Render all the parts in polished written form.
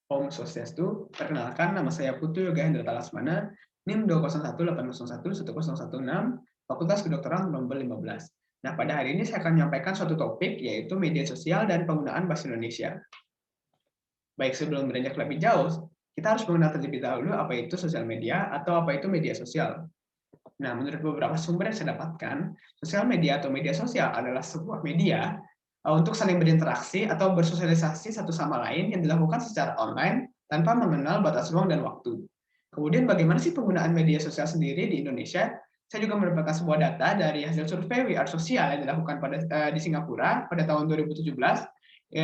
Om Swastiastu, perkenalkan nama saya Putu Yoga Hendra Lasmana, NIM 20180111016, Fakultas Kedokteran nomor 15. Nah, pada hari ini saya akan menyampaikan suatu topik, yaitu media sosial dan penggunaan bahasa Indonesia. Baik, sebelum beranjak lebih jauh, kita harus mengenal terlebih dahulu apa itu sosial media atau apa itu media sosial. Nah, menurut beberapa sumber yang saya dapatkan, sosial media atau media sosial adalah sebuah media untuk saling berinteraksi atau bersosialisasi satu sama lain yang dilakukan secara online tanpa mengenal batas ruang dan waktu. Kemudian bagaimana sih penggunaan media sosial sendiri di Indonesia? Saya juga mendapatkan sebuah data dari hasil survei We Are Social yang dilakukan di Singapura pada tahun 2017.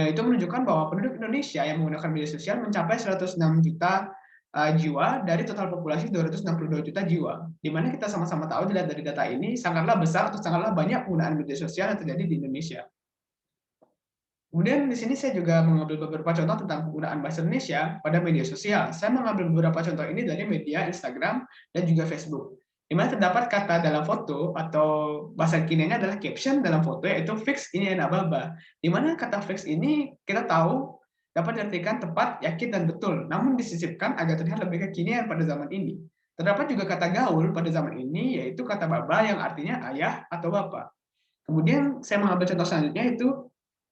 Itu menunjukkan bahwa penduduk Indonesia yang menggunakan media sosial mencapai 106 juta jiwa dari total populasi 262 juta jiwa. Di mana kita sama-sama tahu dilihat dari data ini sangatlah besar atau sangatlah banyak penggunaan media sosial yang terjadi di Indonesia. Kemudian di sini saya juga mengambil beberapa contoh tentang penggunaan bahasa Indonesia pada media sosial. Saya mengambil beberapa contoh ini dari media Instagram dan juga Facebook. Di mana terdapat kata dalam foto atau bahasa kiniannya adalah caption dalam foto, yaitu fix ini ababa. Di mana kata fix ini kita tahu dapat diartikan tepat, yakin, dan betul, namun disisipkan agar terlihat lebih kekinian pada zaman ini. Terdapat juga kata gaul pada zaman ini, yaitu kata baba yang artinya ayah atau bapak. Kemudian saya mengambil contoh selanjutnya itu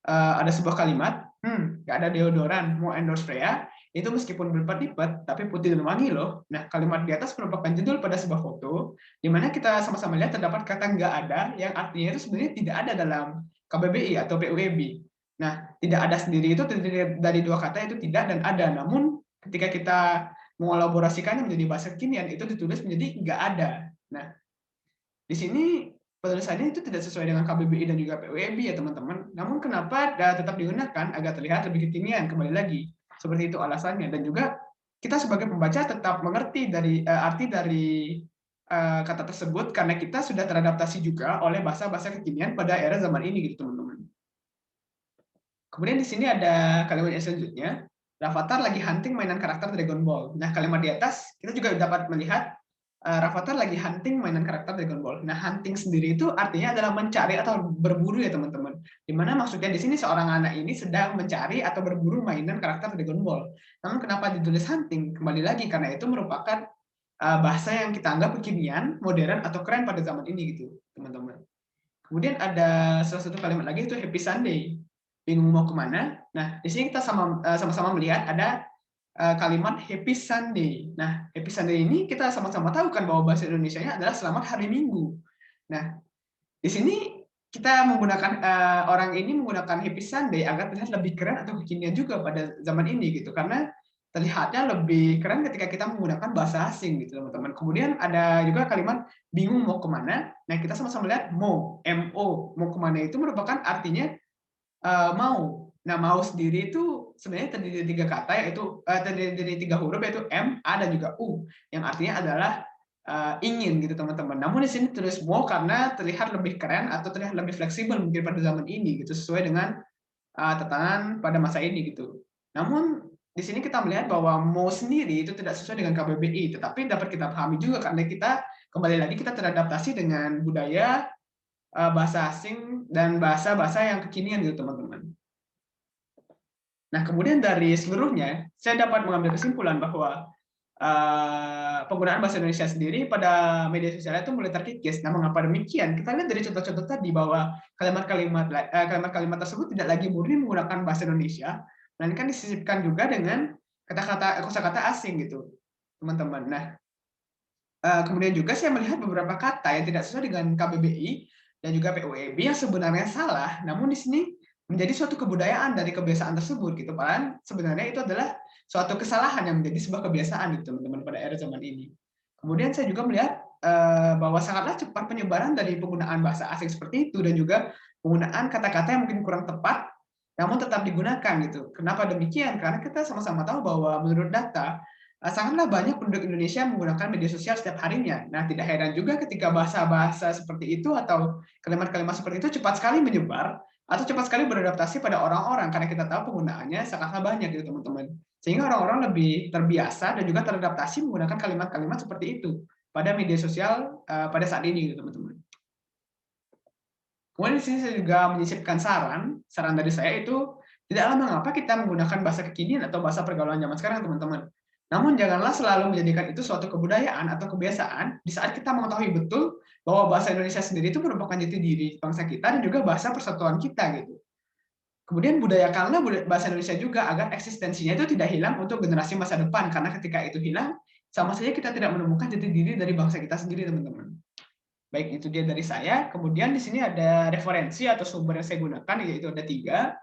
ada sebuah kalimat, nggak ada deodoran, mau endorse Freya, itu meskipun berlipat-lipat, tapi putih dan wangi loh. Nah, kalimat di atas merupakan judul pada sebuah foto, di mana kita sama-sama lihat terdapat kata nggak ada, yang artinya itu sebenarnya tidak ada dalam KBBI atau PUEB. Nah, tidak ada sendiri itu terdiri dari dua kata, itu tidak dan ada. Namun, ketika kita mengelaborasikannya menjadi bahasa kekinian, itu ditulis menjadi nggak ada. Nah, di sini penulisannya itu tidak sesuai dengan KBBI dan juga PUEB ya teman-teman. Namun kenapa tetap digunakan agar terlihat lebih kekinian, kembali lagi. Seperti itu alasannya. Dan juga kita sebagai pembaca tetap mengerti dari arti dari kata tersebut karena kita sudah teradaptasi juga oleh bahasa-bahasa kekinian pada era zaman ini gitu teman-teman. Kemudian di sini ada kalimat yang selanjutnya. Rafathar lagi hunting mainan karakter Dragon Ball. Nah, kalimat di atas kita juga dapat melihat Rafathar lagi hunting mainan karakter Dragon Ball. Nah, hunting sendiri itu artinya adalah mencari atau berburu ya teman-teman. Dimana maksudnya di sini seorang anak ini sedang mencari atau berburu mainan karakter Dragon Ball. Namun kenapa ditulis hunting? Kembali lagi karena itu merupakan bahasa yang kita anggap kekinian, modern atau keren pada zaman ini gitu, teman-teman. Kemudian ada salah satu kalimat lagi itu Happy Sunday. Bingung mau kemana? Nah, di sini kita sama-sama melihat ada kalimat Happy Sunday. Nah, Happy Sunday ini kita sama-sama tahu kan bahwa bahasa Indonesianya adalah Selamat Hari Minggu. Nah, di sini kita menggunakan orang ini menggunakan Happy Sunday agar terlihat lebih keren atau kekinian juga pada zaman ini gitu. Karena terlihatnya lebih keren ketika kita menggunakan bahasa asing gitu teman-teman. Kemudian ada juga kalimat bingung mau kemana. Nah, kita sama-sama lihat mau kemana itu merupakan artinya mau. Nah, mau sendiri itu sebenarnya terdiri dari tiga kata, yaitu terdiri dari tiga huruf, yaitu M, A, dan juga U, yang artinya adalah ingin gitu teman-teman. Namun di sini tulis mau karena terlihat lebih keren atau terlihat lebih fleksibel mungkin pada zaman ini gitu, sesuai dengan tatanan pada masa ini gitu. Namun di sini kita melihat bahwa mau sendiri itu tidak sesuai dengan KBBI, tetapi dapat kita pahami juga karena kita kembali lagi kita teradaptasi dengan budaya bahasa asing dan bahasa-bahasa yang kekinian gitu teman-teman. Nah, kemudian dari seluruhnya, saya dapat mengambil kesimpulan bahwa penggunaan bahasa Indonesia sendiri pada media sosial itu mulai terkikis. Nah, mengapa demikian? Kita lihat dari contoh-contoh tadi bahwa kalimat-kalimat tersebut tidak lagi murni menggunakan bahasa Indonesia, melainkan disisipkan juga dengan kata-kata kosakata asing gitu, teman-teman. Nah, kemudian juga saya melihat beberapa kata yang tidak sesuai dengan KBBI dan juga PUEB yang sebenarnya salah, namun di sini menjadi suatu kebudayaan dari kebiasaan tersebut gitu. Padahal sebenarnya itu adalah suatu kesalahan yang menjadi sebuah kebiasaan gitu teman-teman pada era zaman ini. Kemudian saya juga melihat bahwa sangatlah cepat penyebaran dari penggunaan bahasa asing seperti itu dan juga penggunaan kata-kata yang mungkin kurang tepat namun tetap digunakan gitu. Kenapa demikian? Karena kita sama-sama tahu bahwa menurut data sangatlah banyak penduduk Indonesia menggunakan media sosial setiap harinya. Nah, tidak heran juga ketika bahasa-bahasa seperti itu atau kalimat-kalimat seperti itu cepat sekali menyebar atau cepat sekali beradaptasi pada orang-orang karena kita tahu penggunaannya sangatlah banyak gitu teman-teman. Sehingga orang-orang lebih terbiasa dan juga teradaptasi menggunakan kalimat-kalimat seperti itu pada media sosial pada saat ini gitu teman-teman. Kemudian di sini saya juga menyisipkan saran dari saya itu Tidaklah mengapa kita menggunakan bahasa kekinian atau bahasa pergaulan zaman sekarang, teman-teman. Namun janganlah selalu menjadikan itu suatu kebudayaan atau kebiasaan di saat kita mengetahui betul bahwa bahasa Indonesia sendiri itu merupakan jati diri bangsa kita dan juga bahasa persatuan kita gitu. Kemudian budayakanlah bahasa Indonesia juga agar eksistensinya itu tidak hilang untuk generasi masa depan, karena ketika itu hilang, sama saja kita tidak menemukan jati diri dari bangsa kita sendiri, teman-teman. Baik, itu dia dari saya. Kemudian di sini ada referensi atau sumber yang saya gunakan, yaitu ada 3.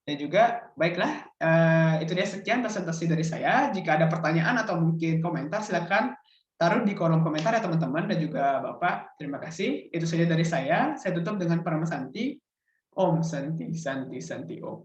Dan juga, baiklah, itu dia sekian presentasi dari saya. Jika ada pertanyaan atau mungkin komentar, silakan taruh di kolom komentar ya teman-teman dan juga Bapak. Terima kasih. Itu saja dari saya. Saya tutup dengan Parama Santi. Om Santi, Santi, Santi, Om.